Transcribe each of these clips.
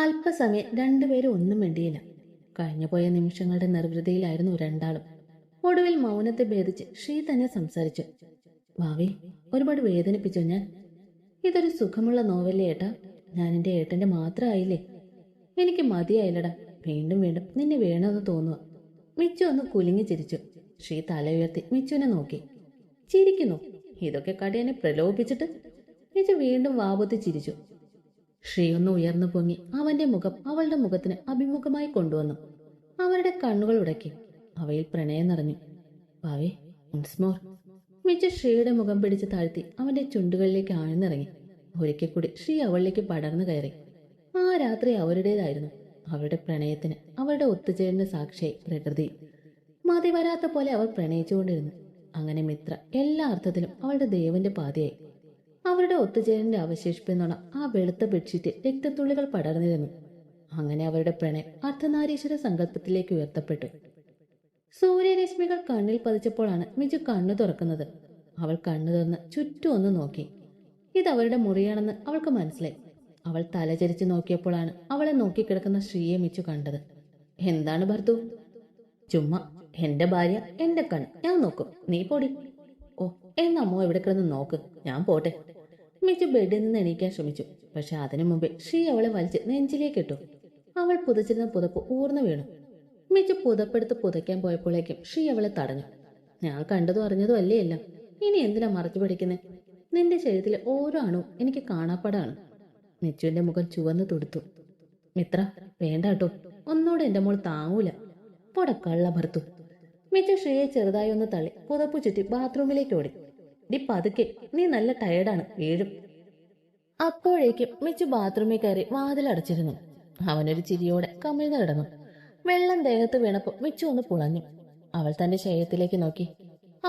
അല്പസമയം രണ്ടുപേരും ഒന്നും മിണ്ടിയില്ല. കഴിഞ്ഞുപോയ നിമിഷങ്ങളുടെ നിർവൃതിയിലായിരുന്നു രണ്ടാളും. ഒടുവിൽ മൗനത്തെ ഭേദിച്ച് ശ്രീ തന്നെ സംസാരിച്ചു. ഭാവി, ഒരുപാട് വേദനിപ്പിച്ചോ ഞാൻ? ഇതൊരു സുഖമുള്ള നോവല്ലേ ഏട്ടാ? ഞാൻ എൻ്റെ ഏട്ടൻ്റെ മാത്രമായില്ലേ? എനിക്ക് മതിയായില്ലടാ. വീണ്ടും വീണ്ടും നിന്നെ വേണമെന്ന് തോന്നുക. മിച്ചു ഒന്ന് കുലുങ്ങി ചിരിച്ചു. ശ്രീ തല ഉയർത്തി മിച്ചുവിനെ നോക്കി. ചിരിക്കുന്നു? ഇതൊക്കെ കടിയനെ പ്രലോഭിപ്പിച്ചിട്ട്? മിച്ചു വീണ്ടും വാപൊത്തി ചിരിച്ചു. ശ്രീ ഒന്ന് ഉയർന്നു പൊങ്ങി അവന്റെ മുഖം അവളുടെ മുഖത്തിന് അഭിമുഖമായി കൊണ്ടുവന്നു. അവരുടെ കണ്ണുകൾ ഉടക്കി. അവയിൽ പ്രണയം നിറഞ്ഞു. ഭാവി, ഒൺസ് മോർ. മിച്ചു ശ്രീയുടെ മുഖം പിടിച്ച് താഴ്ത്തി അവന്റെ ചുണ്ടുകളിലേക്ക് ആഴ്ന്നിറങ്ങി. ഒരിക്കൽ കൂടി ശ്രീ അവളിലേക്ക് പടർന്നു കയറി. ആ രാത്രി അവരുടേതായിരുന്നു. അവരുടെ പ്രണയത്തിന്, അവരുടെ ഒത്തുചേരലിന് സാക്ഷിയായി പ്രകൃതി. മതി വരാത്ത പോലെ അവർ പ്രണയിച്ചുകൊണ്ടിരുന്നു. അങ്ങനെ മിത്ര എല്ലാ അർത്ഥത്തിലും അവളുടെ ദേവന്റെ പാതയായി. അവരുടെ ഒത്തുചേരലിന്റെ അവശേഷിപ്പെന്നോണം ആ വെളുത്ത ബെഡ്ഷീറ്റ് രക്തത്തുള്ളികൾ പടർന്നിരുന്നു. അങ്ങനെ അവരുടെ പ്രണയം അർദ്ധനാരീശ്വര സങ്കല്പത്തിലേക്ക് ഉയർത്തപ്പെട്ടു. സൂര്യരശ്മികൾ കണ്ണിൽ പതിച്ചപ്പോഴാണ് മിജു കണ്ണു തുറക്കുന്നത്. അവൾ കണ്ണു തുറന്ന് ചുറ്റും ഒന്ന് നോക്കി. ഇത് അവരുടെ മുറിയാണെന്ന് അവൾക്ക് മനസ്സിലായി. അവൾ തലചരിച്ച് നോക്കിയപ്പോഴാണ് അവളെ നോക്കിക്കിടക്കുന്ന ശ്രീയെ മിച്ചു കണ്ടത്. എന്താണ് ഭർത്തു? ചുമ്മാ, എന്റെ ഭാര്യ, എന്റെ കണ്ണ്, ഞാൻ നോക്കും, നീ പൊടി. ഓ, എന്നമ്മോ ഇവിടെ കിടന്ന് നോക്ക്, ഞാൻ പോട്ടെ. മിച്ചു ബെഡിൽ നിന്ന് എണീക്കാൻ ശ്രമിച്ചു. പക്ഷെ അതിനു മുമ്പേ ശ്രീ അവളെ വലിച്ച് നെഞ്ചിലേക്കിട്ടു. അവൾ പുതച്ചിരുന്ന പുതപ്പ് ഊർന്നു വീണു. മിച്ചു പുതപ്പെടുത്ത് പുതയ്ക്കാൻ പോയപ്പോഴേക്കും ശ്രീ അവളെ തടഞ്ഞു. ഞാൻ കണ്ടതും അറിഞ്ഞതും അല്ലേ എല്ലാം. ഇനി എന്തിനാ മറച്ചു പിടിക്കുന്നേ? നിന്റെ ശരീരത്തിലെ ഓരോ അണുവും എനിക്ക് കാണാപ്പാടാണ്. മിച്ചുവിന്റെ മുഖം ചുവന്നു തുടുത്തു. മിത്ര, വേണ്ട കേട്ടോ, ഒന്നുകൂടെ എന്റെ മോൾ താങ്ങൂല. പൊടക്കള്ള ഭർത്തു. മിച്ചു ശ്രീയെ ചെറുതായി ഒന്ന് തള്ളി പുതപ്പു ചുറ്റി ബാത്റൂമിലേക്ക് ഓടി. ഡി പതുക്കെ, നീ നല്ല ടയർഡാണ്, വീഴും. അപ്പോഴേക്കും മിച്ചു ബാത്റൂമിൽ കയറി വാതിലടച്ചിരുന്നു. അവനൊരു ചിരിയോടെ കമിഴ്ന്നു കിടന്നു. വെള്ളം ദേഹത്ത് വീണപ്പോൾ മിച്ചു ഒന്ന് പുളഞ്ഞു. അവൾ തന്റെ ശരീരത്തിലേക്ക് നോക്കി.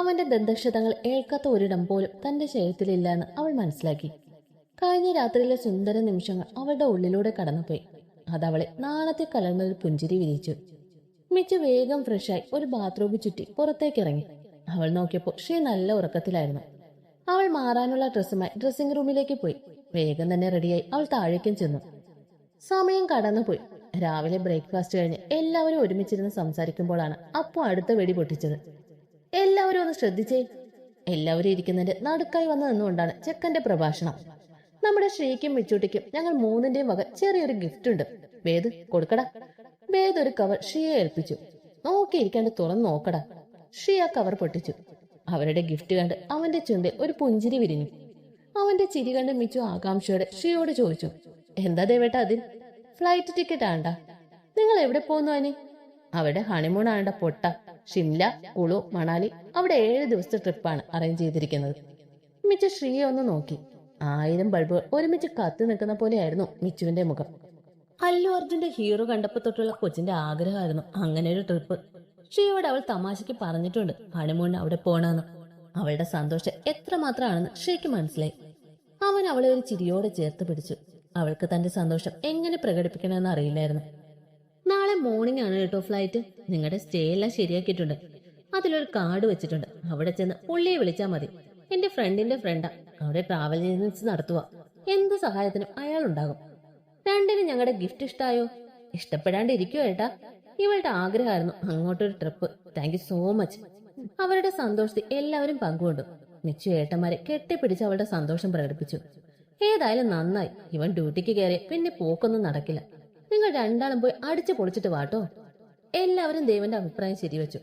അവന്റെ ദന്തക്ഷതങ്ങൾ ഏൽക്കാത്ത ഒരിടം പോലും തന്റെ ശരീരത്തിലില്ല എന്ന് അവൾ മനസ്സിലാക്കി. കഴിഞ്ഞ രാത്രിയിലെ സുന്ദര നിമിഷങ്ങൾ അവളുടെ ഉള്ളിലൂടെ കടന്നുപോയി. അതവളെ നാളത്തെ കലർന്നൊരു പുഞ്ചിരി വിരിച്ചു. മിച്ചു വേഗം ഫ്രഷായി ഒരു ബാത്റൂമിൽ ചുറ്റി പുറത്തേക്കിറങ്ങി. അവൾ നോക്കിയപ്പോൾ ശ്രീ നല്ല ഉറക്കത്തിലായിരുന്നു. അവൾ മാറാനുള്ള ഡ്രസ്സുമായി ഡ്രസ്സിംഗ് റൂമിലേക്ക് പോയി. വേഗം തന്നെ റെഡിയായി അവൾ താഴേക്കും ചെന്നു. സമയം കടന്നുപോയി. രാവിലെ ബ്രേക്ക്ഫാസ്റ്റ് കഴിഞ്ഞ് എല്ലാവരും ഒരുമിച്ചിരുന്ന് സംസാരിക്കുമ്പോഴാണ് അപ്പു അടുത്ത വെടി പൊട്ടിച്ചത്. എല്ലാവരും ഒന്ന് ശ്രദ്ധിച്ചേ. എല്ലാവരും ഇരിക്കുന്നതിന്റെ നടുക്കായി വന്നു നിന്നുകൊണ്ടാണ് ചെക്കന്റെ പ്രഭാഷണം. നമ്മുടെ ശ്രീക്കും മിച്ചൂട്ടിക്കും ഞങ്ങൾ മൂന്നിന്റെയും വക ചെറിയൊരു ഗിഫ്റ്റ് ഉണ്ട്. വേദ്, കൊടുക്കടാ. വേദ് ഒരു കവർ ശ്രീയെ ഏൽപ്പിച്ചു. നോക്കിയിരിക്കാണ്ട് തുറന്നു നോക്കടാ. ശ്രീ ആ കവർ പൊട്ടിച്ചു. അവരുടെ ഗിഫ്റ്റ് കണ്ട് അവന്റെ ചുണ്ടിൽ ഒരു പുഞ്ചിരി വിരിഞ്ഞു. അവന്റെ ചിരി കണ്ട് മിച്ചു ആകാംക്ഷയോടെ ശ്രീയോട് ചോദിച്ചു, എന്താ ദേവേട്ട അതിൽ? ഫ്ലൈറ്റ് ടിക്കറ്റ് ആണ്ടാ? നിങ്ങൾ എവിടെ പോകുന്നു അനി? അവിടെ ഹണിമൂൺ ആണ്ട പൊട്ട. ഷിംല, കുളു, മണാലി, അവിടെ 7 ദിവസത്തെ ട്രിപ്പാണ് അറേഞ്ച് ചെയ്തിരിക്കുന്നത്. മിച്ചു ശ്രീയെ ഒന്ന് നോക്കി. 1000 ബൾബുകൾ ഒരുമിച്ച് കത്തി നിൽക്കുന്ന പോലെയായിരുന്നു മിച്ചുവിന്റെ മുഖം. അല്ലു അർജുന്റെ ഹീറോ കണ്ടപ്പോ തൊട്ടുള്ള കൊച്ചിന്റെ ആഗ്രഹമായിരുന്നു അങ്ങനെ ഒരു ട്രിപ്പ്. ശ്രീയോട് അവൾ തമാശയ്ക്ക് പറഞ്ഞിട്ടുണ്ട് ഹണിമൂണിന് അവിടെ പോണെന്ന്. അവളുടെ സന്തോഷം എത്രമാത്രമാണെന്ന് ശ്രീക്ക് മനസ്സിലായി. അവൻ അവളെ ഒരു ചിരിയോടെ ചേർത്ത് പിടിച്ചു. അവൾക്ക് തന്റെ സന്തോഷം എങ്ങനെ പ്രകടിപ്പിക്കണമെന്ന് അറിയില്ലായിരുന്നു. നാളെ മോർണിംഗ് ആണ് കേട്ടോ ഫ്ലൈറ്റ്. നിങ്ങളുടെ സ്റ്റേ എല്ലാം ശരിയാക്കിയിട്ടുണ്ട്. അതിലൊരു കാർഡ് വെച്ചിട്ടുണ്ട്. അവിടെ ചെന്ന് പുള്ളിയെ വിളിച്ചാൽ മതി. എന്റെ ഫ്രണ്ടിന്റെ ഫ്രണ്ടാ. അവിടെ ട്രാവൽ ഏജൻസി നടത്തുക. എന്ത് സഹായത്തിനും അയാളുണ്ടാകും. രണ്ടിനും ഞങ്ങളുടെ ഗിഫ്റ്റ് ഇഷ്ടായോ? ഇഷ്ടപ്പെടാണ്ടിരിക്കുവോ ഏട്ടാ? ഇവളുടെ ആഗ്രഹമായിരുന്നു അങ്ങോട്ടൊരു trip. Thank you so much. അവരുടെ സന്തോഷത്തിൽ എല്ലാവരും പങ്കുകൊണ്ടു. മിച്ചു ഏട്ടന്മാരെ കെട്ടിപ്പിടിച്ച് അവളുടെ സന്തോഷം പ്രകടിപ്പിച്ചു. ഏതായാലും നന്നായി. ഇവൻ ഡ്യൂട്ടിക്ക് കയറിയ പിന്നെ പോക്കൊന്നും നടക്കില്ല. നിങ്ങൾ രണ്ടാളും പോയി അടിച്ചു പൊളിച്ചിട്ട് വാട്ടോ. എല്ലാവരും ദേവന്റെ അഭിപ്രായം ശരിവെച്ചു.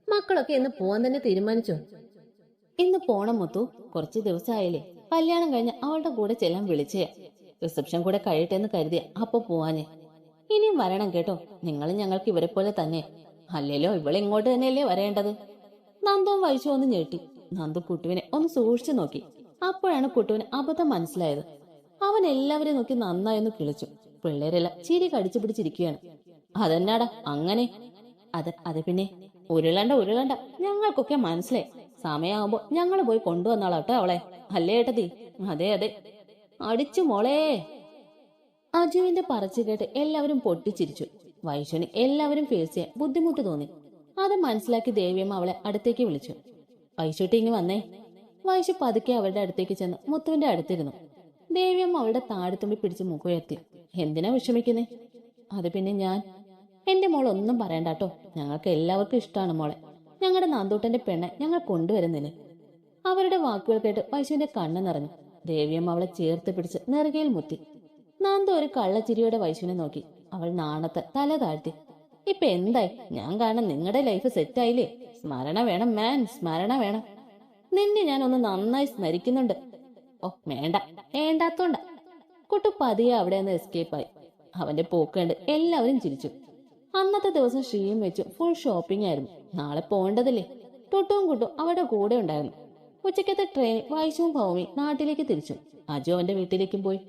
മക്കളൊക്കെ ഇന്ന് പോവാൻ തന്നെ തീരുമാനിച്ചോ? ഇന്ന് പോണം മുത്തു. കുറച്ച് ദിവസമായില്ലേ. കല്യാണം കഴിഞ്ഞ് അവളുടെ കൂടെ ചെല്ലാൻ വിളിച്ചേ. റിസപ്ഷൻ കൂടെ കഴിയട്ടെ എന്ന് കരുതിയ അപ്പൊ പോവാഞ്ഞേ. ഇനിയും വരണം കേട്ടോ. നിങ്ങളും ഞങ്ങൾക്ക് ഇവരെ പോലെ തന്നെ. അല്ലല്ലോ ഇവളെ ഇങ്ങോട്ട് തന്നെയല്ലേ വരേണ്ടത്. നന്ദവും വൈശു ഒന്ന് ഞെട്ടി. നന്ദു കുട്ടുവിനെ ഒന്ന് സൂക്ഷിച്ചു നോക്കി. അപ്പോഴാണ് കുട്ടുവിന് അബദ്ധം മനസ്സിലായത്. അവൻ എല്ലാവരെയും നോക്കി നന്നായൊന്ന് കിളിച്ചു. പിള്ളേരെല്ലാം ചിരി കടിച്ചു പിടിച്ചിരിക്കുകയാണ്. അതെന്നാടാ അങ്ങനെ? അതെ പിന്നെ ഉരുളണ്ട ഞങ്ങൾക്കൊക്കെ മനസ്സിലായി. സമയമാകുമ്പോ ഞങ്ങൾ പോയി കൊണ്ടുവന്നാളാട്ടോ അവളെ. അല്ലേ ഏട്ടത്തി? അതെ അടിച്ചു മോളേ. അജുവിന്റെ പറച്ചു കേട്ട് എല്ലാവരും പൊട്ടിച്ചിരിച്ചു. വൈശുവിന് എല്ലാവരും ഫേസ് ചെയ്യാൻ ബുദ്ധിമുട്ട് തോന്നി. അത് മനസ്സിലാക്കി ദേവിയമ്മ അവളെ അടുത്തേക്ക് വിളിച്ചു. വൈശുട്ടി ഇങ്ങ് വന്നേ. വൈശു പതുക്കെ അവളുടെ അടുത്തേക്ക് ചെന്ന് മുത്തുവിന്റെ അടുത്തിരുന്നു. ദേവിയമ്മ അവളുടെ താഴെത്തുമ്പി പിടിച്ച് മുഖമുയർത്തി. എന്തിനാ വിഷമിക്കുന്നേ? അത് പിന്നെ എന്റെ മോൾ ഒന്നും പറയണ്ടാട്ടോ. ഞങ്ങൾക്ക് എല്ലാവർക്കും ഇഷ്ടമാണ് മോളെ. ഞങ്ങളുടെ നാന്തൂട്ടന്റെ പെണ്ണെ ഞങ്ങൾ കൊണ്ടുവരുന്നില്ലേ. അവരുടെ വാക്കുകൾ കേട്ട് വൈശുവിന്റെ കണ്ണ് നിറഞ്ഞു. ദേവിയമ്മ അവളെ ചേർത്ത് പിടിച്ച് നെറുകയിൽ മുത്തി. നാന്തു ഒരു കള്ളച്ചിരിയോടെ വൈശുവിനെ നോക്കി. അവൾ നാണത്തെ തല താഴ്ത്തി. ഇപ്പൊ എന്തായി? ഞാൻ കാരണം നിങ്ങളുടെ ലൈഫ് സെറ്റായില്ലേ? സ്മരണ വേണം മാൻ, സ്മരണ വേണം. നിന്നെ ഞാൻ ഒന്ന് നന്നായി സ്മരിക്കുന്നുണ്ട്. ഓ വേണ്ട, വേണ്ടാത്തോണ്ട. കുട്ടു പതിയെ അവിടെ നിന്ന് എസ്കേപ്പായി. അവന്റെ പോക്ക് കണ്ട് എല്ലാവരും ചിരിച്ചു. അന്നത്തെ ദിവസം ശ്രീയും വെച്ചു ഫുൾ ഷോപ്പിംഗ് ആയിരുന്നു. നാളെ പോകേണ്ടതല്ലേ. ടുട്ടുവും കുട്ടും അവരുടെ കൂടെ ഉണ്ടായിരുന്നു. ഉച്ചക്കത്തെ ട്രെയിൻ വൈശുവും ഭൗമി നാട്ടിലേക്ക് തിരിച്ചു. അജു അവന്റെ വീട്ടിലേക്കും പോയി.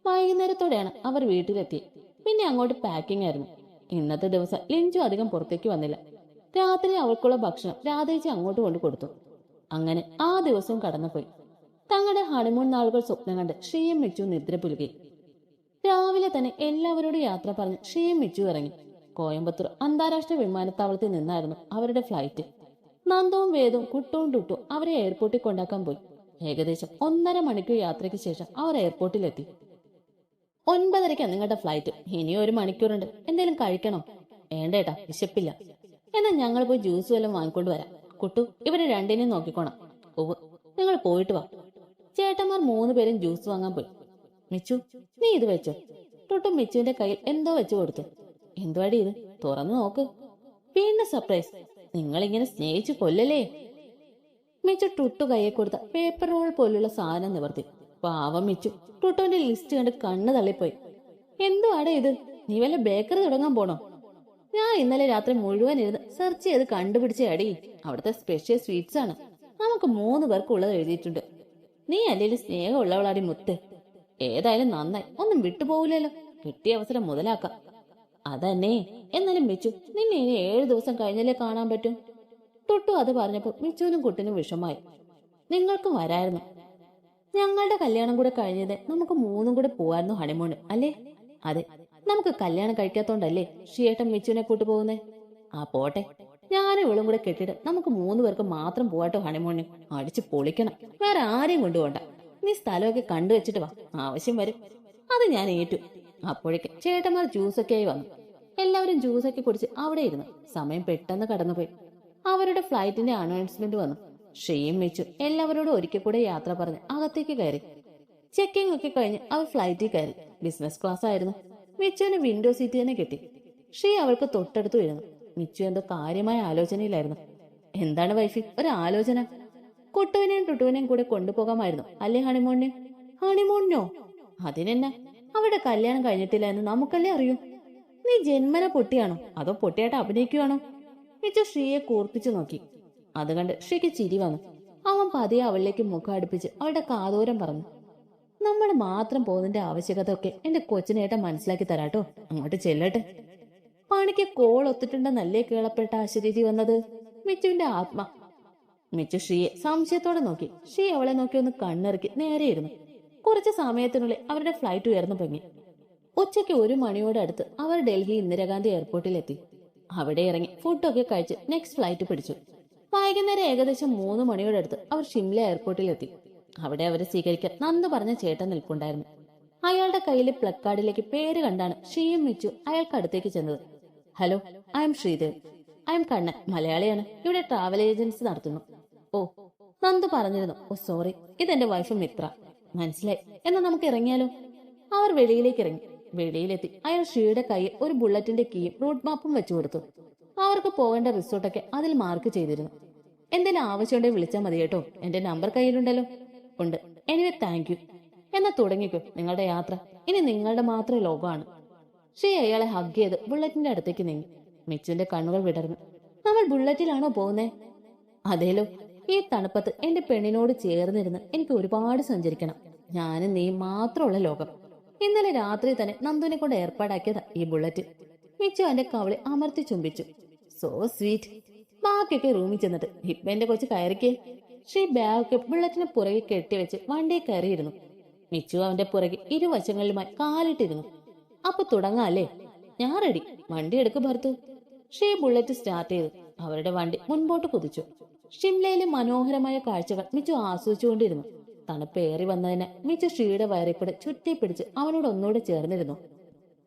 വൈകുന്നേരത്തോടെയാണ് അവർ വീട്ടിലെത്തി. പിന്നെ അങ്ങോട്ട് പാക്കിംഗ് ആയിരുന്നു. ഇന്നത്തെ ദിവസം ലിഞ്ചു അധികം പുറത്തേക്ക് വന്നില്ല. രാത്രി അവൾക്കുള്ള ഭക്ഷണം രാധേച്ചി അങ്ങോട്ട് കൊണ്ടു കൊടുത്തു. അങ്ങനെ ആ ദിവസവും കടന്നുപോയി. തങ്ങളുടെ ഹണിമൂൺ നാളുകൾ സ്വപ്നം കണ്ട് ശ്രീയും മിച്ചു നിദ്ര പുലുകി. രാവിലെ തന്നെ എല്ലാവരോടും യാത്ര പറഞ്ഞ് ശ്രീയും മിച്ചു ഇറങ്ങി. കോയമ്പത്തൂർ അന്താരാഷ്ട്ര വിമാനത്താവളത്തിൽ നിന്നായിരുന്നു അവരുടെ ഫ്ലൈറ്റ്. നന്ദവും വേദവും കുട്ടവും ടുട്ടും അവരെ എയർപോർട്ടിൽ കൊണ്ടാക്കാൻ പോയി. ഏകദേശം 1.5 മണിക്കൂർ യാത്രയ്ക്ക് ശേഷം അവർ എയർപോർട്ടിലെത്തി. 9:30 നിങ്ങളുടെ ഫ്ലൈറ്റ്. ഇനിയും 1 മണിക്കൂറുണ്ട്. എന്തെങ്കിലും കഴിക്കണോ? വേണ്ടേട്ടാ, വിശപ്പില്ല. എന്നാൽ ഞങ്ങൾ പോയി ജ്യൂസ് വല്ലതും വാങ്ങിക്കൊണ്ട് വരാം. കുട്ടു, ഇവരെ രണ്ടിനെയും നോക്കിക്കോണം. ഓവ്, നിങ്ങൾ പോയിട്ട് വാ. ചേട്ടന്മാർ 3 പേരും ജ്യൂസ് വാങ്ങാൻ പോയി. മിച്ചു, നീ ഇത് വെച്ചോ. ടുട്ടു മിച്ചുവിന്റെ കയ്യിൽ എന്തോ വെച്ചു കൊടുത്തു. എന്തുവാടി ഇത്? തുറന്നു നോക്ക്. വീണ്ടും സർപ്രൈസ്. നിങ്ങളിങ്ങനെ സ്നേഹിച്ചു കൊല്ലല്ലേ. മിച്ചു ടുട്ടു കയ്യെ കൊടുത്ത പേപ്പർ റോൾ പോലുള്ള സാധനം നിവർത്തി. പാവം മിച്ചു ടുട്ടുവിന്റെ ലിസ്റ്റ് കണ്ട് കണ്ണ് തള്ളിപ്പോയി. എന്തുവാടെ ഇത്? നീ വല്ല ബേക്കറി തുടങ്ങാൻ പോണോ? ഞാൻ ഇന്നലെ രാത്രി മുഴുവൻ ഇരുന്ന് സെർച്ച് ചെയ്ത് കണ്ടുപിടിച്ച അടി. അവിടുത്തെ സ്പെഷ്യൽ സ്വീറ്റ്സ് ആണ്. നമുക്ക് 3 പേർക്കുള്ളത് എഴുതിയിട്ടുണ്ട്. നീ അല്ലേലും സ്നേഹമുള്ളവളാടി മുത്ത്. ഏതായാലും നന്നായി, ഒന്നും വിട്ടുപോകില്ലല്ലോ. കിട്ടിയ അവസരം മുതലാക്കാം. അതന്നെ. എന്നാലും മിച്ചു, നിന്നെ ഇനി 7 ദിവസം കഴിഞ്ഞല്ലേ കാണാൻ പറ്റും. ടുട്ടു അത് പറഞ്ഞപ്പോൾ മിച്ചുവിനും കുട്ടിനും വിഷമായി. നിങ്ങൾക്കും വരായിരുന്നു. ഞങ്ങളുടെ കല്യാണം കൂടെ കഴിഞ്ഞത് നമുക്ക് 3 കൂടെ പോവായിരുന്നു ഹണിമൂണ്, അല്ലേ? അതെ, നമുക്ക് കല്യാണം കഴിക്കാത്തോണ്ടല്ലേ ഷിയേട്ടൻ മിച്ചുവിനെ കൂട്ടുപോകുന്നേ. ആ പോട്ടെ, ഞാനും ഇവളും കൂടെ കെട്ടിട്ട് നമുക്ക് 3 പേർക്ക് മാത്രം പോവാട്ടോ ഹണിമൂണിന്. അടിച്ചു പൊളിക്കണം. വേറെ ആരെയും കൊണ്ടുപോകണ്ട. നീ സ്ഥലമൊക്കെ കണ്ടുവച്ചിട്ട് വാ, ആവശ്യം വരും. അത് ഞാൻ ഏറ്റു. അപ്പോഴേക്ക് ചേട്ടന്മാർ ജ്യൂസൊക്കെ ആയി വന്നു. എല്ലാവരും ജ്യൂസൊക്കെ കുടിച്ച് അവിടെ ഇരുന്നു. സമയം പെട്ടെന്ന് കടന്നുപോയി. അവരുടെ ഫ്ലൈറ്റിന്റെ അനൗൺസ്മെന്റ് വന്നു. ശ്രീയും മിച്ചു എല്ലാവരോടും ഒരിക്കൽ കൂടെ യാത്ര പറഞ്ഞ് അകത്തേക്ക് കയറി. ചെക്കിംഗ് ഒക്കെ കഴിഞ്ഞ് അവർ ഫ്ലൈറ്റിൽ കയറി. ബിസിനസ് ക്ലാസ് ആയിരുന്നു. മിച്ചുവിന് വിൻഡോ സീറ്റ് തന്നെ കിട്ടി. ശ്രീ അവൾക്ക് തൊട്ടടുത്ത് വീഴുന്നു. മിച്ചു എന്തോ കാര്യമായ ആലോചനയിലായിരുന്നു. എന്താണ് വൈഫി ഒരു ആലോചന? കുട്ടുവിനെയും ടുട്ടുവിനെയും കൂടെ കൊണ്ടുപോകാമായിരുന്നു അല്ലേ ഹണിമൂണിന്? ഹണിമൂണിനോ? അതിനെന്നാ, അവരുടെ കല്യാണം കഴിഞ്ഞിട്ടില്ല എന്ന് നമുക്കല്ലേ അറിയൂ. നീ ജന്മന പൊട്ടിയാണോ അതോ പൊട്ടിയായിട്ട് അഭിനയിക്കുവാണോ? മിച്ചു ശ്രീയെ കൂർപ്പിച്ചു നോക്കി. അത് കണ്ട് ശ്രീക്ക് ചിരി വന്നു. അവൻ പതിയെ അവളിലേക്ക് മുഖം അടുപ്പിച്ച് അവളുടെ കാതോരം പറഞ്ഞു. നമ്മൾ മാത്രം പോകുന്നതിന്റെ ആവശ്യകത ഒക്കെ എന്റെ കൊച്ചിനേട്ടൻ മനസ്സിലാക്കി തരാട്ടോ. അങ്ങോട്ട് ചെല്ലട്ടെ. പണിക്ക് കോൾ ഒത്തിട്ടുണ്ടെന്നല്ലേ കേളപ്പെട്ട ആശ്ചര്യതി വന്നത്? മിച്ചുവിന്റെ ആത്മ. മിച്ചു ശ്രീയെ സംശയത്തോടെ നോക്കി. ശ്രീ അവളെ നോക്കി ഒന്ന് കണ്ണിറക്കി നേരെയിരുന്നു. കുറച്ച് സമയത്തിനുള്ളിൽ അവരുടെ ഫ്ലൈറ്റ് ഉയർന്നു പൊങ്ങി. ഉച്ചയ്ക്ക് 1 മണിയോടടുത്ത് അവർ ഡൽഹി ഇന്ദിരാഗാന്ധി എയർപോർട്ടിലെത്തി. അവിടെ ഇറങ്ങി ഫുഡൊക്കെ കഴിച്ച് നെക്സ്റ്റ് ഫ്ലൈറ്റ് പിടിച്ചു. വൈകുന്നേരം ഏകദേശം 3 മണിയോടടുത്ത് അവർ ഷിംല എയർപോർട്ടിലെത്തി. അവിടെ അവരെ സ്വീകരിക്കാൻ നന്ദു പറഞ്ഞ ചേട്ടൻ നിൽപ്പുണ്ടായിരുന്നു. അയാളുടെ കയ്യിലെ പ്ലക്കാർഡിലേക്ക് പേര് കണ്ടാണ് ശ്രീയും മിച്ചു അയാൾക്ക് അടുത്തേക്ക് ചെന്നത്. Hello, I M Sreedev. I M Kannan, മലയാളിയാണ്. ഇവിടെ ട്രാവൽ ഏജൻസി നടത്തുന്നു. ഓ, നന്ദു പറഞ്ഞിരുന്നു. ഓ സോറി, ഇതെന്റെ വൈഫ് മിത്ര. മനസ്സിലായി. എന്നാ നമുക്ക് ഇറങ്ങിയാലോ? അവർ വെളിയിലേക്ക് ഇറങ്ങി. വെളിയിലെത്തി അയാൾ ശ്രീയുടെ കയ്യിൽ ഒരു ബുള്ളറ്റിന്റെ കീയും റൂട്ട് മാപ്പും വെച്ചു കൊടുത്തു. അവർക്ക് പോകേണ്ട റിസോർട്ടൊക്കെ അതിൽ മാർക്ക് ചെയ്തിരുന്നു. എന്തെങ്കിലും ആവശ്യമുണ്ടെങ്കിൽ വിളിച്ചാൽ മതി കേട്ടോ. എന്റെ നമ്പർ കയ്യിലുണ്ടല്ലോ. ഉണ്ട്. Anyway thank you. എന്നാ തുടങ്ങിക്കോ നിങ്ങളുടെ യാത്ര. ഇനി നിങ്ങളുടെ മാത്രമേ ലോകമാണ്. ശ്രീ അയാളെ ഹഗ് ചെയ്ത് ബുള്ളറ്റിന്റെ അടുത്തേക്ക് നീങ്ങി. മിച്ചുവിന്റെ കണ്ണുകൾ വിടർന്നു. നമ്മൾ ബുള്ളറ്റിലാണോ പോകുന്നേ? അതേലോ. ഈ തണുപ്പത്ത് എന്റെ പെണ്ണിനോട് ചേർന്നിരുന്ന് എനിക്ക് ഒരുപാട് സഞ്ചരിക്കണം. ഞാനും നീ മാത്രമുള്ള ലോകം. ഇന്നലെ രാത്രി തന്നെ നന്ദുവിനെ കൊണ്ട് ഏർപ്പാടാക്കിയതാ ഈ ബുള്ളറ്റ്. മിച്ചു അവന്റെ കവളി അമർത്തി ചുംബിച്ചു. So sweet. ബാക്കിയൊക്കെ റൂമിൽ ചെന്നിട്ട് ഇപ്പൊ എന്റെ കൊച്ചു കയറിക്കേ. ശ്രീ ബാഗൊക്കെ ബുള്ളറ്റിന് പുറകെ കെട്ടിവെച്ച് വണ്ടിയിൽ കയറിയിരുന്നു. മിച്ചു അവന്റെ പുറകെ ഇരുവശങ്ങളിലുമായി കാലിട്ടിരുന്നു. അപ്പൊ തുടങ്ങാല്ലേ? ഞാൻ റെഡി. വണ്ടി എടുക്ക് ഭർത്തു. ശ്രീ ബുള്ളറ്റ് സ്റ്റാർട്ട് ചെയ്തു. അവരുടെ വണ്ടി മുൻപോട്ട് കുതിച്ചു. ഷിംലയിലെ മനോഹരമായ കാഴ്ചകൾ മിച്ചു ആസ്വദിച്ചുകൊണ്ടിരുന്നു. തണുപ്പ് ഏറി വന്നതിന് മിച്ചു ഷീയുടെ വയറിക്കൂടെ ചുറ്റിപ്പിടിച്ച് അവനോട് ഒന്നുകൂടെ ചേർന്നിരുന്നു.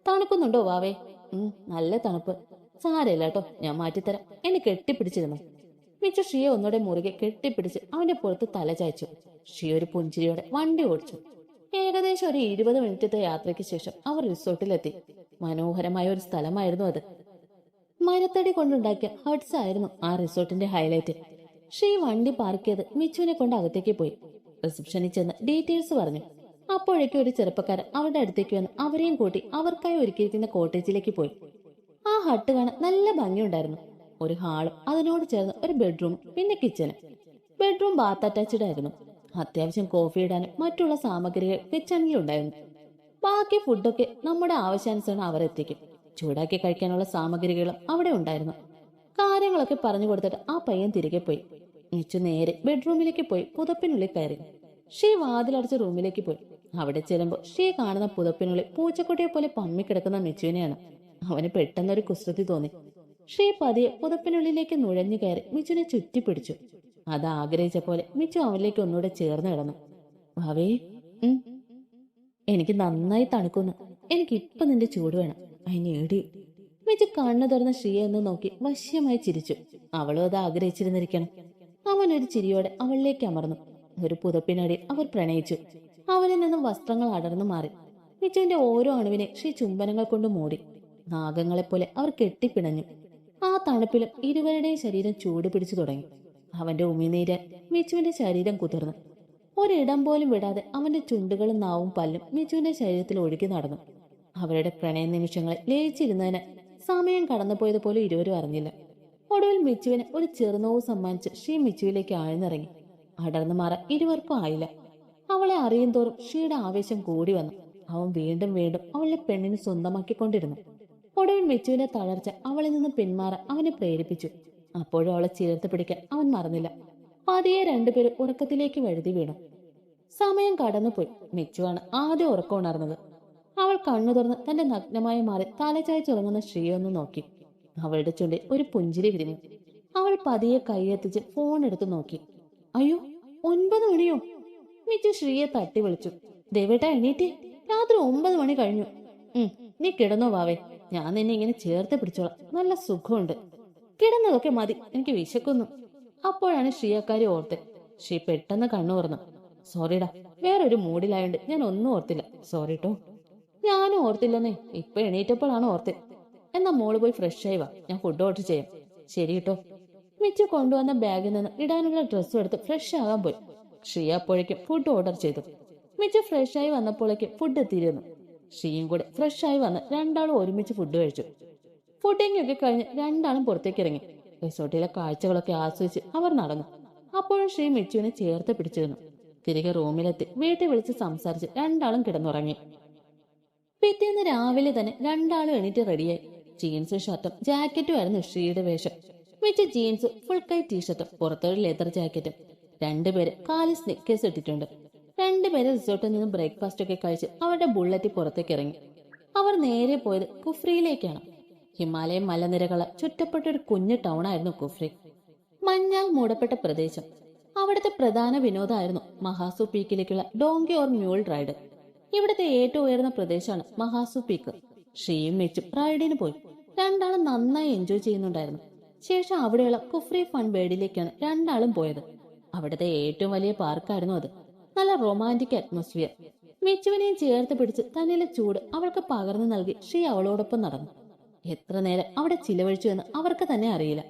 തണുക്കുന്നുണ്ടോ വാവേ? നല്ല തണുപ്പ്. സാരമില്ല കേട്ടോ, ഞാൻ മാറ്റിത്തരാം. എന്നെ കെട്ടിപ്പിടിച്ചിരുന്നു. മിച്ചു ഷിയെ ഒന്നുകൂടെ മുറുകെ കെട്ടിപ്പിടിച്ച് അവന്റെ പുറത്ത് തല ചായച്ചു. ഷി ഒരു പുഞ്ചിരിയോടെ വണ്ടി ഓടിച്ചു. ഏകദേശം ഒരു 20 മിനിറ്റത്തെ യാത്രയ്ക്ക് ശേഷം അവർ റിസോർട്ടിലെത്തി. മനോഹരമായ ഒരു സ്ഥലമായിരുന്നു അത്. മരത്തടി കൊണ്ടുണ്ടാക്കിയ ഹട്ട്സ് ആയിരുന്നു ആ റിസോർട്ടിന്റെ ഹൈലൈറ്റ്. ഷീ വണ്ടി പാർക്ക് ചെയ്ത് മിച്ചുവിനെ കൊണ്ട് അകത്തേക്ക് പോയി. റിസപ്ഷനിൽ ചെന്ന് ഡീറ്റെയിൽസ് പറഞ്ഞു. അപ്പോഴേക്കും ഒരു ചെറുപ്പക്കാരൻ അവരുടെ അടുത്തേക്ക് വന്ന് അവരെയും കൂട്ടി അവർക്കായി ഒരുക്കിയിരിക്കുന്ന കോട്ടേജിലേക്ക് പോയി. ആ ഹട്ട് കാണാൻ നല്ല ഭംഗിയുണ്ടായിരുന്നു. ഒരു ഹാളും അതിനോട് ചേർന്ന് ഒരു ബെഡ്റൂം, പിന്നെ കിച്ചനും. ബെഡ്റൂം ബാത്ത് അറ്റാച്ച്ഡ് ആയിരുന്നു. അത്യാവശ്യം കോഫി ഇടാനും മറ്റുള്ള സാമഗ്രികൾ കിച്ചണിലുണ്ടായിരുന്നു. ബാക്കി ഫുഡൊക്കെ നമ്മുടെ ആവശ്യാനുസരണം അവർ എത്തിക്കും. ചൂടാക്കി കഴിക്കാനുള്ള സാമഗ്രികളും അവിടെ ഉണ്ടായിരുന്നു. കാര്യങ്ങളൊക്കെ പറഞ്ഞു കൊടുത്തിട്ട് ആ പയ്യൻ തിരികെ പോയി. മിച്ചു നേരെ ബെഡ്റൂമിലേക്ക് പോയി പുതപ്പിനുള്ളിൽ കയറി. ഷീ വാതിലടച്ച റൂമിലേക്ക് പോയി. അവിടെ ചെല്ലുമ്പോൾ ഷീ കാണുന്ന പുതപ്പിനുള്ളിൽ പൂച്ചക്കുട്ടിയെ പോലെ പമ്മിക്കിടക്കുന്ന മിച്ചുവിനെയാണ്. അവന് പെട്ടെന്നൊരു കുസൃതി തോന്നി. ഷീ പതിയെ പുതപ്പിനുള്ളിലേക്ക് നുഴഞ്ഞു കയറി മിച്ചുവിനെ ചുറ്റിപ്പിടിച്ചു. അത് ആഗ്രഹിച്ച പോലെ മിച്ചു അവനിലേക്ക് ഒന്നുകൂടെ ചേർന്ന് കിടന്നു. ഭാവേ, എനിക്ക് നന്നായി തണുക്കുന്നു. എനിക്കിപ്പൊ നിന്റെ ചൂട് വേണം. അതിനേടി. മിച്ചു കണ്ണു തുറന്ന ഷീയെ ഒന്ന് നോക്കി വശ്യമായി ചിരിച്ചു. അവളും അത് ആഗ്രഹിച്ചിരുന്നിരിക്കണം. അവനൊരു ചിരിയോടെ അവളിലേക്ക് അമർന്നു. ഒരു പുതപ്പിനടിയിൽ അവർ പ്രണയിച്ചു. അവനിൽ നിന്നും വസ്ത്രങ്ങൾ അടർന്നു മാറി. മിച്ചുവിന്റെ ഓരോ അണുവിനെ ഷീ ചുംബനങ്ങൾ കൊണ്ട് മൂടി. നാഗങ്ങളെപ്പോലെ അവർ കെട്ടിപ്പിണഞ്ഞു. ആ തണുപ്പിലും ഇരുവരുടെയും ശരീരം ചൂട് പിടിച്ചു തുടങ്ങി. അവന്റെ ഉമിനീര് മിച്ചുവിന്റെ ശരീരം കുതിർന്നു. ഒരിടം പോലും വിടാതെ അവന്റെ ചുണ്ടുകളും നാവും പല്ലും മിച്ചുവിന്റെ ശരീരത്തിൽ ഒഴുകി നടന്നു. അവരുടെ പ്രണയ നിമിഷങ്ങളെ ലയിച്ചിരുന്നതിന് സമയം കടന്നുപോയതുപോലെ ഇരുവരും അറിഞ്ഞില്ല. ഒടുവിൽ മിച്ചുവിന് ഒരു ചെറുനോവ് സമ്മാനിച്ച് ഷീ മിച്ചുവിലേക്ക് ആഴ്ന്നിറങ്ങി. അടർന്നു മാറാൻ ഇരുവർക്കും ആയില്ല. അവളെ അറിയും തോറും ഷീയുടെ ആവേശം കൂടി വന്നു. അവൻ വീണ്ടും വീണ്ടും അവളെ പെണ്ണിന് സ്വന്തമാക്കിക്കൊണ്ടിരുന്നു. ഒടുവിൽ മിച്ചുവിന്റെ തളർച്ച അവളിൽ നിന്ന് പിന്മാറാൻ അവനെ പ്രേരിപ്പിച്ചു. അപ്പോഴും അവളെ ചേർത്ത് പിടിക്കാൻ അവൻ മറന്നില്ല. പതിയെ രണ്ടുപേരും ഉറക്കത്തിലേക്ക് വഴുതി വീണു. സമയം കടന്നുപോയി. മിച്ചുവാണ് ആദ്യം ഉറക്കം ഉണർന്നത്. അവൾ കണ്ണു തുറന്ന് തന്റെ നഗ്നമായി മാറി തലചായ്ച്ചുറങ്ങുന്ന ശ്രീയൊന്ന് നോക്കി. അവളുടെ ചുണ്ടിൽ ഒരു പുഞ്ചിരി വിരിഞ്ഞു. അവൾ പതിയെ കൈയെത്തിച്ച് ഫോൺ എടുത്തു നോക്കി. അയ്യോ, 9 മണിയോ? മിച്ചു ശ്രീയെ തട്ടി വിളിച്ചു. ദേവേട്ടാ, എണീറ്റേ, രാത്രി 9 മണി കഴിഞ്ഞു. നീ കിടന്നോ വാവേ, ഞാൻ നിന്നെ ഇങ്ങനെ ചേർത്ത് പിടിച്ചോളാം. നല്ല സുഖമുണ്ട്. കിടന്നതൊക്കെ മതി, എനിക്ക് വിശക്കുന്നു. അപ്പോഴാണ് ശ്രീയക്കാരി ഓർത്തെ. ശ്രീ പെട്ടെന്ന് കണ്ണു തുറന്നു. സോറിടാ, വേറൊരു മൂഡിലായോണ്ട് ഞാൻ ഒന്നും ഓർത്തില്ല. സോറിട്ടോ. ഞാനും ഓർത്തില്ലെന്നേ, ഇപ്പൊ എണീറ്റപ്പോഴാണ് ഓർത്തെ. എന്നാ മോള് പോയി ഫ്രഷ് ആയി വാ, ഞാൻ ഫുഡ് ഓർഡർ ചെയ്യാം. ശരി കേട്ടോ. മിച്ചു കൊണ്ടുവന്ന ബാഗിൽ നിന്ന് ഇടാനുള്ള ഡ്രസ്സും എടുത്ത് ഫ്രഷ് ആകാൻ പോയി. ശ്രീയ അപ്പോഴേക്കും ഫുഡ് ഓർഡർ ചെയ്തു. മിച്ചു ഫ്രഷ് ആയി വന്നപ്പോഴേക്കും ഫുഡ് എത്തിയിരുന്നു. ശ്രീയും കൂടെ ഫ്രഷ് ആയി വന്ന് രണ്ടാളും ഒരുമിച്ച് ഫുഡ് കഴിച്ചു. ഫുഡിങ് ഒക്കെ കഴിഞ്ഞ് രണ്ടാളും പുറത്തേക്ക് ഇറങ്ങി. റിസോർട്ടിലെ കാഴ്ചകളൊക്കെ ആസ്വദിച്ച് അവർ നടന്നു. അപ്പോഴും ശ്രീ മിച്ചുവിനെ ചേർത്ത് പിടിച്ചിരുന്നു. തിരികെ റൂമിലെത്തി വീട്ടിൽ വിളിച്ച് സംസാരിച്ച് രണ്ടാളും കിടന്നുറങ്ങി. പിറ്റേന്ന് രാവിലെ തന്നെ രണ്ടാളും എണീറ്റ് റെഡിയായി. ജീൻസും ഷർട്ടും ജാക്കറ്റും ആയിരുന്നു ശ്രീയുടെ വേഷം. മിച്ചു ജീൻസ്, ഫുൾ കൈ ടീഷർട്ടും പുറത്തൊരു ലെതർ ജാക്കറ്റും. രണ്ടുപേര് കാലിൽ സ്നിക്കേഴ്സ് ഇട്ടിട്ടുണ്ട്. രണ്ടുപേരെ റിസോർട്ടിൽ നിന്ന് ബ്രേക്ക്ഫാസ്റ്റ് ഒക്കെ കഴിച്ച് അവരുടെ ബുള്ളറ്റ് പുറത്തേക്ക് ഇറങ്ങി. അവർ നേരെ പോയത് കുഫ്രിയിലേക്കാണ്. ഹിമാലയൻ മലനിരകള ചുറ്റപ്പെട്ട ഒരു കുഞ്ഞു ടൗൺ ആയിരുന്നു കുഫ്രി. മഞ്ഞാൽ മൂടപ്പെട്ട പ്രദേശം. അവിടുത്തെ പ്രധാന വിനോദമായിരുന്നു മഹാസു പീക്കിലേക്കുള്ള ഡോങ്കി ഓർ മ്യൂൾ റൈഡ്. ഇവിടുത്തെ ഏറ്റവും ഉയർന്ന പ്രദേശമാണ് മഹാസു പീക്ക്. ഷീയും മെച്ചും റൈഡിന് പോയി. രണ്ടാളും നന്നായി എൻജോയ് ചെയ്യുന്നുണ്ടായിരുന്നു. ശേഷം അവിടെയുള്ള കുഫ്രി ഫൺ ബേഡിലേക്കാണ് രണ്ടാളും പോയത്. അവിടുത്തെ ഏറ്റവും വലിയ പാർക്കായിരുന്നു അത്. നല്ല റൊമാൻറ്റിക് അറ്റ്മോസ്ഫിയർ. മെച്ചുവിനെയും ചേർത്ത് പിടിച്ച് തന്നിലെ ചൂട് അവൾക്ക് പകർന്നു നൽകി ഷീ അവളോടൊപ്പം നടന്നു. എത്ര നേരം അവിടെ ചിലവഴിച്ചു എന്ന് അവർക്ക് തന്നെ അറിയില്ല.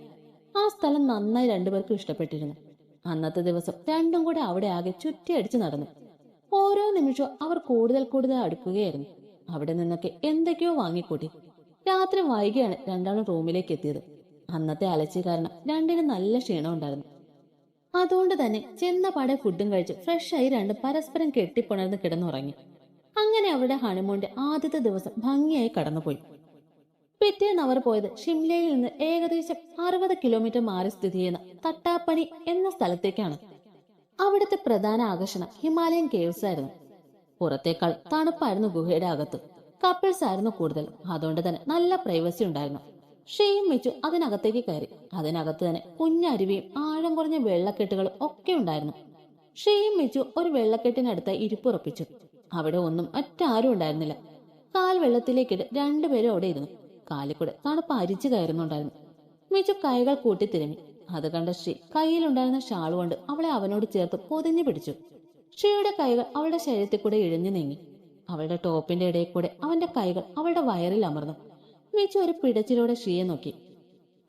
ആ സ്ഥലം നന്നായി രണ്ടുപേർക്കും ഇഷ്ടപ്പെട്ടിരുന്നു. അന്നത്തെ ദിവസം രണ്ടും കൂടെ അവിടെ ആകെ ചുറ്റിയടിച്ച് നടന്നു. ഓരോ നിമിഷവും അവർ കൂടുതൽ അടുക്കുകയായിരുന്നു. അവിടെ നിന്നൊക്കെ എന്തൊക്കെയോ വാങ്ങിക്കൂട്ടി. രാത്രി വൈകിയാണ് രണ്ടാളും റൂമിലേക്ക് എത്തിയത്. അന്നത്തെ അലച്ചി കാരണം രണ്ടിനും നല്ല ക്ഷീണം ഉണ്ടായിരുന്നു. അതുകൊണ്ട് തന്നെ ചെന്ന പാടെ ഫുഡും കഴിച്ച് ഫ്രഷായി രണ്ടും പരസ്പരം കെട്ടിപ്പുണർന്ന് കിടന്നുറങ്ങി. അങ്ങനെ അവരുടെ ഹണിമൂണിന്റെ ആദ്യത്തെ ദിവസം ഭംഗിയായി കടന്നുപോയി. പിറ്റേന്ന് അവർ പോയത് ഷിംലയിൽ നിന്ന് ഏകദേശം 60 കിലോമീറ്റർ മാറി സ്ഥിതി ചെയ്യുന്ന തട്ടാപ്പനി എന്ന സ്ഥലത്തേക്കാണ്. അവിടുത്തെ പ്രധാന ആകർഷണം ഹിമാലയൻ കേവ്സ് ആയിരുന്നു. പുറത്തേക്കാൾ തണുപ്പായിരുന്നു ഗുഹയുടെ അകത്ത്. കപ്പിൾസ് ആയിരുന്നു കൂടുതൽ. അതുകൊണ്ട് തന്നെ നല്ല പ്രൈവസി ഉണ്ടായിരുന്നു. ഷെയും മിച്ചു അതിനകത്തേക്ക് കയറി. അതിനകത്ത് തന്നെ കുഞ്ഞരുവിയും ആഴം കുറഞ്ഞ വെള്ളക്കെട്ടുകളും ഒക്കെ ഉണ്ടായിരുന്നു. ഷീയും മിച്ചു ഒരു വെള്ളക്കെട്ടിനടുത്ത് ഇരിപ്പുറപ്പിച്ചു. അവിടെ ഒന്നും മറ്റാരും ഉണ്ടായിരുന്നില്ല. കാൽ വെള്ളത്തിലേക്കിട്ട് രണ്ടുപേരും അവിടെ ഇരുന്നു. കാലിക്കൂടെ തണുപ്പ് അരിച്ചു കയറുന്നുണ്ടായിരുന്നു. മിച്ചു കൈകൾ കൂട്ടിത്തിരുമി. അത് കണ്ട ശ്രീ കയ്യിലുണ്ടായിരുന്ന ഷാൾ കൊണ്ട് അവളെ അവനോട് ചേർത്ത് പൊതിഞ്ഞു പിടിച്ചു. ശ്രീയുടെ കൈകൾ അവളുടെ ശരീരത്തിൽ കൂടെ ഇഴഞ്ഞു നീങ്ങി. അവളുടെ ടോപ്പിന്റെ ഇടയിൽ കൂടെ അവന്റെ കൈകൾ അവളുടെ വയറിൽ അമർന്നു. മിച്ചു ഒരു പിടച്ചിലൂടെ ശ്രീയെ നോക്കി.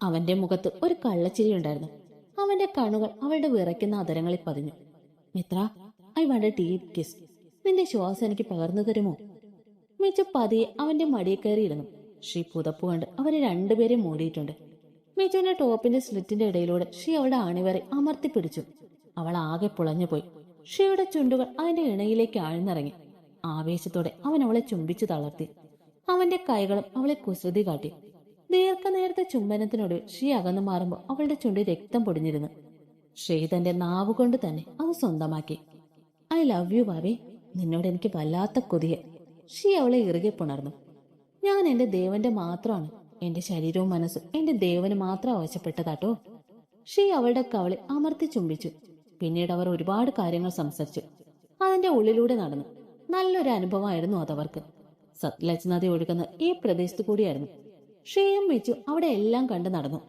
അവന്റെ മുഖത്ത് ഒരു കള്ളച്ചിരി ഉണ്ടായിരുന്നു. അവന്റെ കണ്ണുകൾ അവളുടെ വിറയ്ക്കുന്ന അതരങ്ങളിൽ പതിഞ്ഞു. Mitra, I want a deep kiss. നിന്റെ ശ്വാസം എനിക്ക് പകർന്നു തരുമോ? മിച്ചു പതിയെ അവന്റെ മടിയിൽ കയറിയിരുന്നു. ശ്രീ പുതപ്പ് കണ്ട് അവരെ രണ്ടുപേരെ മൂടിയിട്ടുണ്ട്. മിച്ചുവിന്റെ ടോപ്പിന്റെ സ്ലിറ്റിന്റെ ഇടയിലൂടെ ശ്രീ അവളുടെ അണിവരെ അമർത്തി പിടിച്ചു. അവൾ ആകെ പുളഞ്ഞുപോയി. ശ്രീയുടെ ചുണ്ടുകൾ അവന്റെ ഇണയിലേക്ക് ആഴ്ന്നിറങ്ങി. ആവേശത്തോടെ അവൻ അവളെ ചുംബിച്ചു തളർത്തി. അവന്റെ കൈകളും അവളെ കുസൃതി കാട്ടി. ദീർഘനേരത്തെ ചുംബനത്തിനൊടുവിൽ ശ്രീ അകന്നു മാറുമ്പോൾ അവളുടെ ചുണ്ടി രക്തം പൊടിഞ്ഞിരുന്നു. ശ്രീ തന്റെ നാവുകൊണ്ട് തന്നെ അത് സ്വന്തമാക്കി. ഐ ലവ് യു ഭാവി, നിന്നോട് എനിക്ക് വല്ലാത്ത കൊതിയെ. ശ്രീ അവളെ ഇറുകെ പുണർന്നു. ഞാൻ എന്റെ ദേവന്റെ മാത്രമാണ്. എന്റെ ശരീരവും മനസ്സും എന്റെ ദേവന് മാത്രം ആവശ്യപ്പെട്ടതാട്ടോ. ശ്രീ അവളുടെ കവളിൽ അമർത്തി ചുംബിച്ചു. പിന്നീട് അവർ ഒരുപാട് കാര്യങ്ങൾ സംസാരിച്ചു. അതിന്റെ ഉള്ളിലൂടെ നടന്നു. നല്ലൊരു അനുഭവമായിരുന്നു അതവർക്ക്. സത്ലജ് നദി ഒഴുകുന്ന ഈ പ്രദേശത്തു കൂടിയായിരുന്നു. ഷീയും മിച്ചു അവിടെ എല്ലാം കണ്ടു നടന്നു.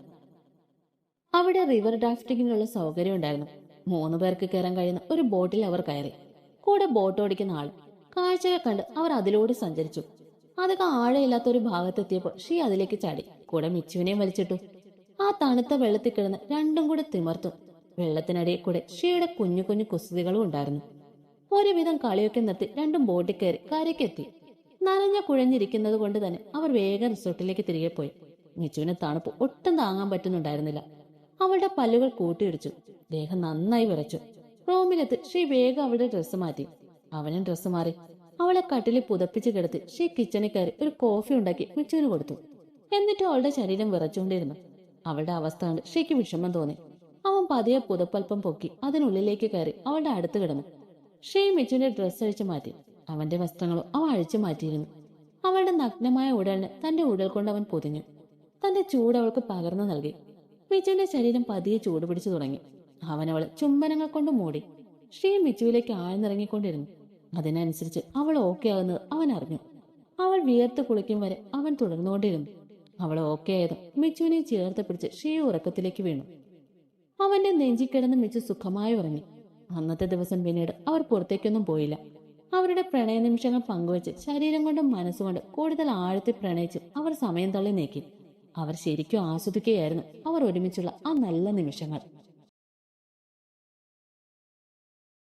അവിടെ റിവർ ഡ്രാഫ്റ്റിങ്ങിനുള്ള സൗകര്യം ഉണ്ടായിരുന്നു. 3 പേർക്ക് കയറാൻ കഴിയുന്ന ഒരു ബോട്ടിൽ അവർ കയറി. കൂടെ ബോട്ട് ഓടിക്കുന്ന ആൾ. കാഴ്ചകൾ കണ്ട് അവർ അതിലൂടെ സഞ്ചരിച്ചു. അതൊക്കെ ആഴയില്ലാത്ത ഒരു ഭാഗത്തെത്തിയപ്പോൾ ഷീ അതിലേക്ക് ചാടി. കൂടെ മിച്ചുവിനെയും വലിച്ചിട്ടു. ആ തണുത്ത വെള്ളത്തിൽ കിടന്ന് രണ്ടും കൂടെ തിമർത്തു. വെള്ളത്തിനടിയിൽ കൂടെ ഷീയുടെ കുഞ്ഞു കുഞ്ഞു കുസൃതികളും ഉണ്ടായിരുന്നു. ഒരുവിധം കളിയൊക്കെ നിർത്തി രണ്ടും ബോട്ടിൽ കയറി കരയ്ക്കെത്തി. നനഞ്ഞ കുഴഞ്ഞിരിക്കുന്നത് കൊണ്ട് തന്നെ അവർ വേഗം റിസോർട്ടിലേക്ക് തിരികെ പോയി. മിച്ചുവിന് തണുപ്പ് ഒട്ടും താങ്ങാൻ പറ്റുന്നുണ്ടായിരുന്നില്ല. അവളുടെ പല്ലുകൾ കൂട്ടിയിടിച്ചു. ദേഹം നന്നായി വിറച്ചു. റൂമിലെത്തി ഷീ വേഗം അവളുടെ ഡ്രസ്സ് മാറ്റി. അവനും ഡ്രസ്സ് മാറി. അവളെ കട്ടിലിൽ പുതപ്പിച്ച് കിടത്തി ഷീ കിച്ചണിൽ കയറി ഒരു കോഫി ഉണ്ടാക്കി മിച്ചുവിന് കൊടുത്തു. എന്നിട്ടും അവളുടെ ശരീരം വിറച്ചുകൊണ്ടിരുന്നു. അവളുടെ അവസ്ഥ കണ്ട് ഷീക്ക് വിഷമം തോന്നി. അവൻ പതിയെ പുതപ്പൽപ്പം പൊക്കി അതിനുള്ളിലേക്ക് കയറി അവളുടെ അടുത്ത് കിടന്നു. ഷീ മിച്ചുവിന്റെ ഡ്രസ്സ് അഴിച്ചു മാറ്റി. അവന്റെ വസ്ത്രങ്ങളും അവൻ അഴിച്ചു മാറ്റിയിരുന്നു. അവളുടെ നഗ്നമായ ഉടലിനെ തന്റെ ഉടൽ കൊണ്ട് അവൻ പൊതിഞ്ഞു. തന്റെ ചൂട് അവൾക്ക് പകർന്നു നൽകി. മിച്ചുവിന്റെ ശരീരം പതിയെ ചൂട് പിടിച്ചു തുടങ്ങി. അവൻ അവളെ ചുംബനങ്ങൾ കൊണ്ട് മൂടി. ഷീ മിച്ചുവിലേക്ക് ആഴ്ന്നിറങ്ങിക്കൊണ്ടിരുന്നു. അതിനനുസരിച്ച് അവൾ ഓക്കെ ആകുന്നത് അവൻ അറിഞ്ഞു. അവൾ വിയർത്ത് കുളിക്കും വരെ അവൻ തുടർന്നുകൊണ്ടിരുന്നു. അവൾ ഓക്കെ ആയതും മിച്ചുവിനെ ചേർത്ത് പിടിച്ച് ഷീ ഉറക്കത്തിലേക്ക് വീണു. അവന്റെ നെഞ്ചിക്കിടന്ന് മിച്ചു സുഖമായി ഉറങ്ങി. അന്നത്തെ ദിവസം പിന്നീട് അവർ പുറത്തേക്കൊന്നും പോയില്ല. അവരുടെ പ്രണയ നിമിഷങ്ങൾ പങ്കുവച്ച് ശരീരം കൊണ്ടും മനസ്സുകൊണ്ട് കൂടുതൽ ആഴത്തിൽ പ്രണയിച്ച് അവർ സമയം തള്ളി നീക്കി. അവർ ശരിക്കും ആസ്വദിക്കുകയായിരുന്നു അവർ ഒരുമിച്ചുള്ള ആ നല്ല നിമിഷങ്ങൾ.